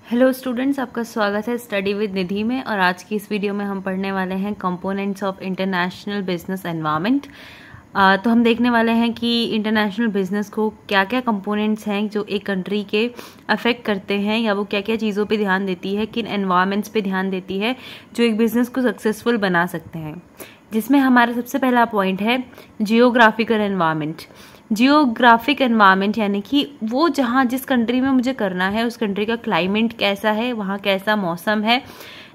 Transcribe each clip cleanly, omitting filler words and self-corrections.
Hello students, आपका स्वागत है स्टडी विद निधि में। और आज की इस वीडियो में हम पढ़ने वाले हैं components of international business environment. तो हम देखने वाले हैं कि इंटरनेशनल बिजनेस को क्या क्या कंपोनेंट्स हैं जो एक कंट्री के अफेक्ट करते हैं, या वो क्या क्या चीज़ों पे ध्यान देती है, किन एनवायरनमेंट्स पे ध्यान देती है जो एक बिजनेस को सक्सेसफुल बना सकते हैं। जिसमें हमारा सबसे पहला पॉइंट है जियोग्राफिकल एनवायरनमेंट। जियोग्राफिक एनवायरनमेंट यानी कि वो जहाँ जिस कंट्री में मुझे करना है उस कंट्री का क्लाइमेट कैसा है, वहाँ कैसा मौसम है,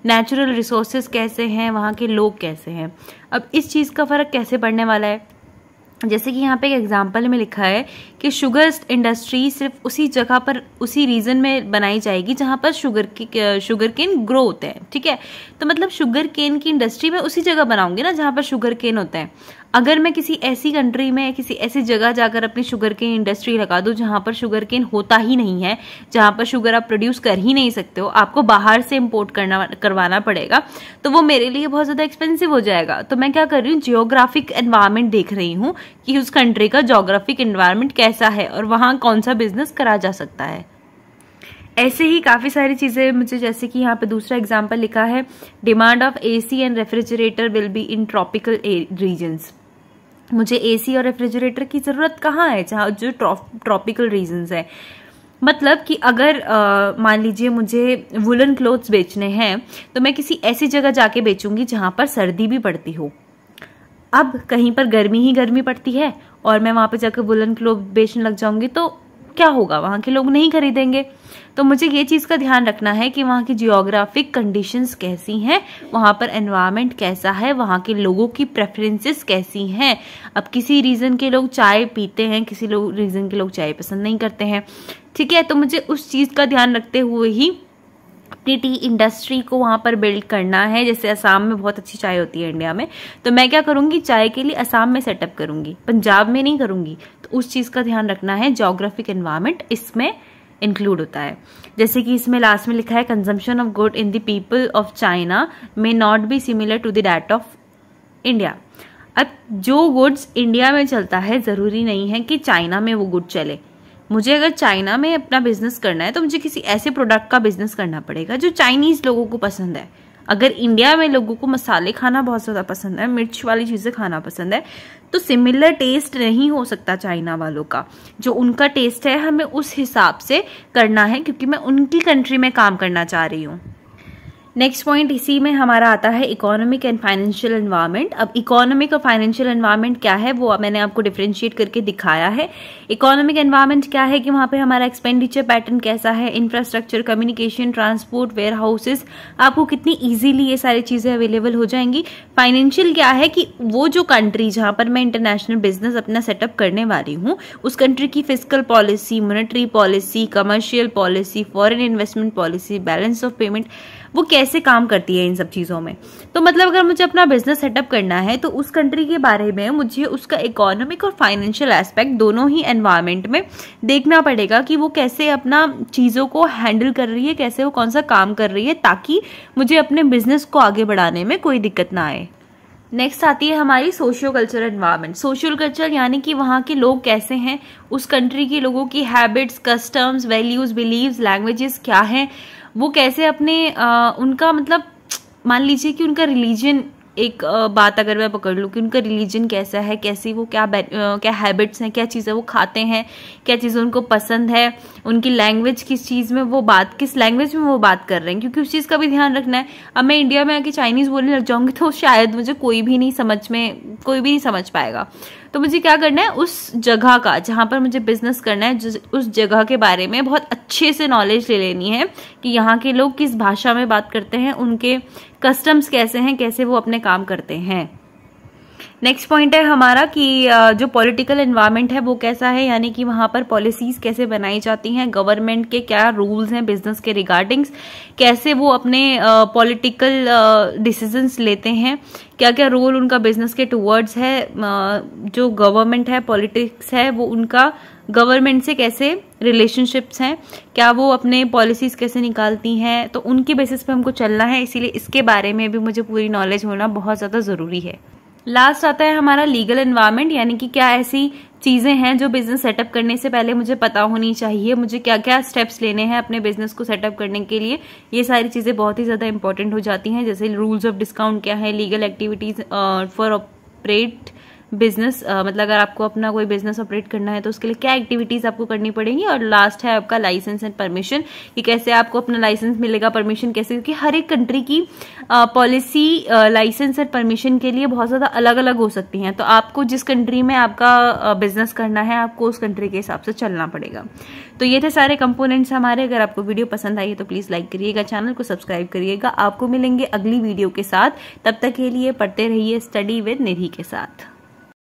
नेचुरल रिसोर्सेज कैसे हैं, वहाँ के लोग कैसे हैं। अब इस चीज़ का फ़र्क कैसे पड़ने वाला है, जैसे कि यहाँ पे एक एग्जाम्पल में लिखा है कि शुगर इंडस्ट्री सिर्फ उसी जगह पर उसी रीजन में बनाई जाएगी जहाँ पर शुगर केन ग्रो होते हैं। ठीक है, तो मतलब शुगर केन की इंडस्ट्री में उसी जगह बनाऊंगी ना जहाँ पर शुगर केन होता है। अगर मैं किसी ऐसी कंट्री में किसी ऐसी जगह जाकर अपनी शुगर केन इंडस्ट्री लगा दूं जहां पर शुगर केन होता ही नहीं है, जहां पर शुगर आप प्रोड्यूस कर ही नहीं सकते हो, आपको बाहर से इंपोर्ट करवाना पड़ेगा, तो वो मेरे लिए बहुत ज्यादा एक्सपेंसिव हो जाएगा। तो मैं क्या कर रही हूँ, जियोग्राफिक एनवायरनमेंट देख रही हूँ कि उस कंट्री का जियोग्राफिक एनवायरनमेंट कैसा है और वहां कौन सा बिजनेस करा जा सकता है। ऐसे ही काफ़ी सारी चीज़ें मुझे, जैसे कि यहाँ पे दूसरा एग्जाम्पल लिखा है, demand of AC and refrigerator will be in tropical regions. मुझे एसी और रेफ्रिजरेटर की ज़रूरत कहाँ है, जहाँ जो ट्रॉपिकल रीजन्स है। मतलब कि अगर मान लीजिए मुझे वुलन क्लोथ्स बेचने हैं तो मैं किसी ऐसी जगह जाके बेचूंगी जहाँ पर सर्दी भी पड़ती हो। अब कहीं पर गर्मी ही गर्मी पड़ती है और मैं वहाँ पे जाकर वुलन क्लोथ बेचने लग जाऊंगी तो क्या होगा, वहाँ के लोग नहीं खरीदेंगे। तो मुझे ये चीज़ का ध्यान रखना है कि वहाँ की जियोग्राफिक कंडीशंस कैसी हैं, वहाँ पर एनवायरनमेंट कैसा है, वहाँ के लोगों की प्रेफरेंसेस कैसी हैं। अब किसी रीजन के लोग चाय पीते हैं, किसी रीजन के लोग चाय पसंद नहीं करते हैं। ठीक है, तो मुझे उस चीज़ का ध्यान रखते हुए ही अपनी टी इंडस्ट्री को वहाँ पर बिल्ड करना है। जैसे असम में बहुत अच्छी चाय होती है इंडिया में, तो मैं क्या करूँगी, चाय के लिए असम में सेटअप करूँगी, पंजाब में नहीं करूँगी। तो उस चीज़ का ध्यान रखना है, जियोग्राफिक एनवायरनमेंट इसमें इंक्लूड होता है। जैसे कि इसमें लास्ट में लिखा है, consumption of good in the people of China may not be similar to the that of India. अब जो गुड्स इंडिया में चलता है ज़रूरी नहीं है कि चाइना में वो गुड चले। मुझे अगर चाइना में अपना बिजनेस करना है तो मुझे किसी ऐसे प्रोडक्ट का बिजनेस करना पड़ेगा जो चाइनीज लोगों को पसंद है। अगर इंडिया में लोगों को मसाले खाना बहुत ज़्यादा पसंद है, मिर्च वाली चीज़ें खाना पसंद है, तो सिमिलर टेस्ट नहीं हो सकता चाइना वालों का। जो उनका टेस्ट है हमें उस हिसाब से करना है, क्योंकि मैं उनकी कंट्री में काम करना चाह रही हूँ। नेक्स्ट पॉइंट इसी में हमारा आता है इकोनॉमिक एंड फाइनेंशियल एनवायरनमेंट। अब इकोनॉमिक और फाइनेंशियल एनवायरनमेंट क्या है वो मैंने आपको डिफरेंशिएट करके दिखाया है। इकोनॉमिक एनवायरनमेंट क्या है कि वहाँ पे हमारा एक्सपेंडिचर पैटर्न कैसा है, infrastructure, communication, transport, warehouses, आपको कितनी ईजिली ये सारी चीज़ें अवेलेबल हो जाएंगी। फाइनेंशियल क्या है कि वो जो कंट्री जहाँ पर मैं इंटरनेशनल बिजनेस अपना सेटअप करने वाली हूँ उस कंट्री की physical policy, monetary policy, commercial policy, foreign investment policy, balance of payment, वो कैसे काम करती है इन सब चीज़ों में। तो मतलब अगर मुझे अपना बिजनेस सेटअप करना है तो उस कंट्री के बारे में मुझे उसका इकोनॉमिक और फाइनेंशियल एस्पेक्ट दोनों ही एनवायरनमेंट में देखना पड़ेगा कि वो कैसे अपना चीज़ों को हैंडल कर रही है, कैसे वो कौन सा काम कर रही है, ताकि मुझे अपने बिजनेस को आगे बढ़ाने में कोई दिक्कत ना आए। नेक्स्ट आती है हमारी socio culture environment. Social culture यानी कि वहाँ के लोग कैसे हैं, उस कंट्री के लोगों की habits, customs, values, beliefs, languages क्या हैं, वो कैसे अपने उनका मतलब मान लीजिए कि उनका रिलीजन, एक बात अगर मैं पकड़ लूँ कि उनका रिलीजन कैसा है, कैसी वो क्या हैबिट्स हैं, क्या चीज़ें वो खाते हैं, क्या चीज़ें उनको पसंद है, उनकी लैंग्वेज किस चीज़ में वो बात, किस लैंग्वेज में वो बात कर रहे हैं, क्योंकि उस चीज़ का भी ध्यान रखना है। अब मैं इंडिया में आके चाइनीज़ बोलने लग जाऊंगी तो शायद मुझे कोई भी नहीं समझ पाएगा। तो मुझे क्या करना है, उस जगह का जहाँ पर मुझे बिजनेस करना है उस जगह के बारे में बहुत अच्छे से नॉलेज ले लेनी है कि यहाँ के लोग किस भाषा में बात करते हैं, उनके कस्टम्स कैसे हैं, कैसे वो अपने काम करते हैं। नेक्स्ट पॉइंट है हमारा कि जो पॉलिटिकल एनवायरनमेंट है वो कैसा है, यानी कि वहाँ पर पॉलिसीज कैसे बनाई जाती हैं, गवर्नमेंट के क्या रूल्स हैं बिजनेस के रिगार्डिंग्स, कैसे वो अपने पॉलिटिकल डिसीजंस लेते हैं, क्या क्या रोल उनका बिजनेस के टूवर्ड्स है, जो गवर्नमेंट है, पॉलिटिक्स है, वो उनका गवर्नमेंट से कैसे रिलेशनशिप्स हैं, क्या वो अपने पॉलिसीज कैसे निकालती हैं। तो उनके बेसिस पे हमको चलना है, इसीलिए इसके बारे में भी मुझे पूरी नॉलेज होना बहुत ज़्यादा ज़रूरी है। लास्ट आता है हमारा लीगल एनवायरनमेंट, यानी कि क्या ऐसी चीज़ें हैं जो बिजनेस सेटअप करने से पहले मुझे पता होनी चाहिए, मुझे क्या क्या स्टेप्स लेने हैं अपने बिजनेस को सेटअप करने के लिए। ये सारी चीज़ें बहुत ही ज़्यादा इंपॉर्टेंट हो जाती हैं, जैसे रूल्स ऑफ डिस्काउंट क्या है, legal activities for operate business, मतलब अगर आपको अपना कोई बिजनेस ऑपरेट करना है तो उसके लिए क्या एक्टिविटीज आपको करनी पड़ेंगी। और लास्ट है आपका लाइसेंस एंड परमिशन, कि कैसे आपको अपना लाइसेंस मिलेगा, परमिशन कैसे, क्योंकि हर एक कंट्री की पॉलिसी लाइसेंस एंड परमिशन के लिए बहुत ज़्यादा अलग अलग हो सकती हैं। तो आपको जिस कंट्री में आपका बिजनेस करना है आपको उस कंट्री के हिसाब से चलना पड़ेगा। तो ये थे सारे कंपोनेंट्स हमारे। अगर आपको वीडियो पसंद आई है तो प्लीज़ लाइक करिएगा, चैनल को सब्सक्राइब करिएगा। आपको मिलेंगे अगली वीडियो के साथ, तब तक के लिए पढ़ते रहिए स्टडी विद निधि के साथ।